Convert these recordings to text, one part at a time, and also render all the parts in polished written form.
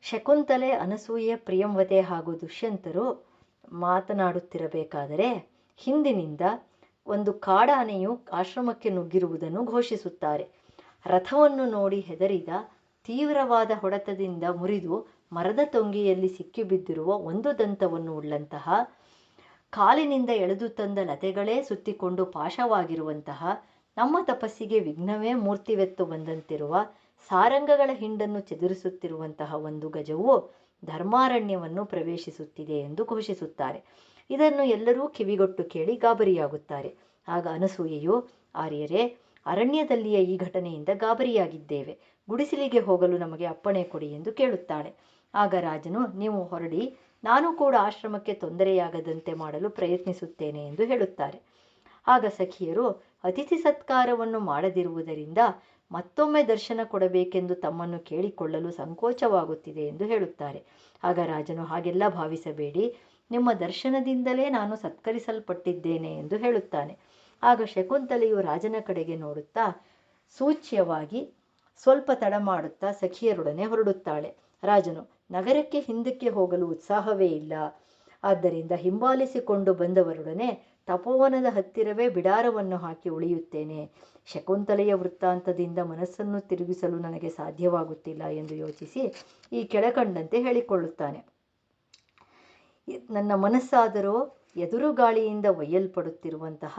ಶಕುಂತಲೆ, ಅನಸೂಯೆ, ಪ್ರಿಯಂವದೆ ಹಾಗೂ ದುಷ್ಯಂತರು ಮಾತನಾಡುತ್ತಿರಬೇಕಾದರೆ ಹಿಂದಿನಿಂದ ಒಂದು ಕಾಡಾನೆಯು ಆಶ್ರಮಕ್ಕೆ ನುಗ್ಗಿರುವುದನ್ನು ಘೋಷಿಸುತ್ತಾರೆ. ರಥವನ್ನು ನೋಡಿ ಹೆದರಿದ, ತೀವ್ರವಾದ ಹೊಡೆತದಿಂದ ಮುರಿದು ಮರದ ತೊಂಗಿಯಲ್ಲಿ ಸಿಕ್ಕಿಬಿದ್ದಿರುವ ಒಂದು ದಂತವನ್ನು ಉಳ್ಳಂತಹ, ಕಾಲಿನಿಂದ ಎಳೆದು ತಂದ ಲತೆಗಳೇ ಸುತ್ತಿಕೊಂಡು ಪಾಶವಾಗಿರುವಂತಹ, ನಮ್ಮ ತಪಸ್ಸಿಗೆ ವಿಘ್ನವೇ ಮೂರ್ತಿವೆತ್ತು ಬಂದಂತಿರುವ ಸಾರಂಗಗಳ ಹಿಂಡನ್ನು ಚದುರಿಸುತ್ತಿರುವಂತಹ ಒಂದು ಗಜವು ಧರ್ಮಾರಣ್ಯವನ್ನು ಪ್ರವೇಶಿಸುತ್ತಿದೆ ಎಂದು ಘೋಷಿಸುತ್ತಾರೆ. ಇದನ್ನು ಎಲ್ಲರೂ ಕಿವಿಗೊಟ್ಟು ಕೇಳಿ ಗಾಬರಿಯಾಗುತ್ತಾರೆ. ಆಗ ಅನಸೂಯೆಯು, ಆರ್ಯರೇ, ಅರಣ್ಯದಲ್ಲಿಯ ಈ ಘಟನೆಯಿಂದ ಗಾಬರಿಯಾಗಿದ್ದೇವೆ, ಗುಡಿಸಲಿಗೆ ಹೋಗಲು ನಮಗೆ ಅಪ್ಪಣೆ ಕೊಡಿ ಎಂದು ಕೇಳುತ್ತಾಳೆ. ಆಗ ರಾಜನು, ನೀವು ಹೊರಡಿ, ನಾನು ಕೂಡ ಆಶ್ರಮಕ್ಕೆ ತೊಂದರೆಯಾಗದಂತೆ ಮಾಡಲು ಪ್ರಯತ್ನಿಸುತ್ತೇನೆ ಎಂದು ಹೇಳುತ್ತಾರೆ. ಆಗ ಸಖಿಯರು ಅತಿಥಿ ಸತ್ಕಾರವನ್ನು ಮಾಡದಿರುವುದರಿಂದ ಮತ್ತೊಮ್ಮೆ ದರ್ಶನ ಕೊಡಬೇಕೆಂದು ತಮ್ಮನ್ನು ಕೇಳಿಕೊಳ್ಳಲು ಸಂಕೋಚವಾಗುತ್ತಿದೆ ಎಂದು ಹೇಳುತ್ತಾರೆ. ಆಗ ರಾಜನು, ಹಾಗೆಲ್ಲ ಭಾವಿಸಬೇಡಿ, ನಿಮ್ಮ ದರ್ಶನದಿಂದಲೇ ನಾನು ಸತ್ಕರಿಸಲ್ಪಟ್ಟಿದ್ದೇನೆ ಎಂದು ಹೇಳುತ್ತಾನೆ. ಆಗ ಶಕುಂತಲೆಯು ರಾಜನ ಕಡೆಗೆ ನೋಡುತ್ತಾ ಸೂಚ್ಯವಾಗಿ ಸ್ವಲ್ಪ ತಡ ಮಾಡುತ್ತಾ ಸಖಿಯರೊಡನೆ ಹೊರಡುತ್ತಾಳೆ. ರಾಜನು, ನಗರಕ್ಕೆ ಹಿಂದಕ್ಕೆ ಹೋಗಲು ಉತ್ಸಾಹವೇ ಇಲ್ಲ, ಆದ್ದರಿಂದ ಹಿಂಬಾಲಿಸಿಕೊಂಡು ಬಂದವರೊಡನೆ ತಪೋವನದ ಹತ್ತಿರವೇ ಬಿಡಾರವನ್ನು ಹಾಕಿ ಉಳಿಯುತ್ತೇನೆ. ಶಕುಂತಲೆಯ ವೃತ್ತಾಂತದಿಂದ ಮನಸ್ಸನ್ನು ತಿರುಗಿಸಲು ನನಗೆ ಸಾಧ್ಯವಾಗುತ್ತಿಲ್ಲ ಎಂದು ಯೋಚಿಸಿ ಈ ಕೆಳಕಂಡಂತೆ ಹೇಳಿಕೊಳ್ಳುತ್ತಾನೆ. ನನ್ನ ಮನಸ್ಸಾದರೋ ಎದುರುಗಾಳಿಯಿಂದ ಒಯ್ಯಲ್ಪಡುತ್ತಿರುವಂತಹ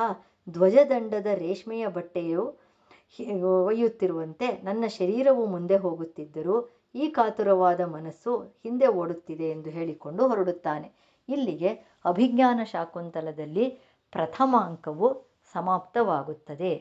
ಧ್ವಜದಂಡದ ರೇಷ್ಮೆಯ ಬಟ್ಟೆಯು ಒಯ್ಯುತ್ತಿರುವಂತೆ ನನ್ನ ಶರೀರವು ಮುಂದೆ ಹೋಗುತ್ತಿದ್ದರೂ ಈ ಕಾತುರವಾದ ಮನಸ್ಸು ಹಿಂದೆ ಓಡುತ್ತಿದೆ ಎಂದು ಹೇಳಿಕೊಂಡು ಹೊರಡುತ್ತಾನೆ. ಇಲ್ಲಿಗೆ ಅಭಿಜ್ಞಾನ ಶಾಕುಂತಲದಲ್ಲಿ ಪ್ರಥಮ ಅಂಕವು ಸಮಾಪ್ತವಾಗುತ್ತದೆ.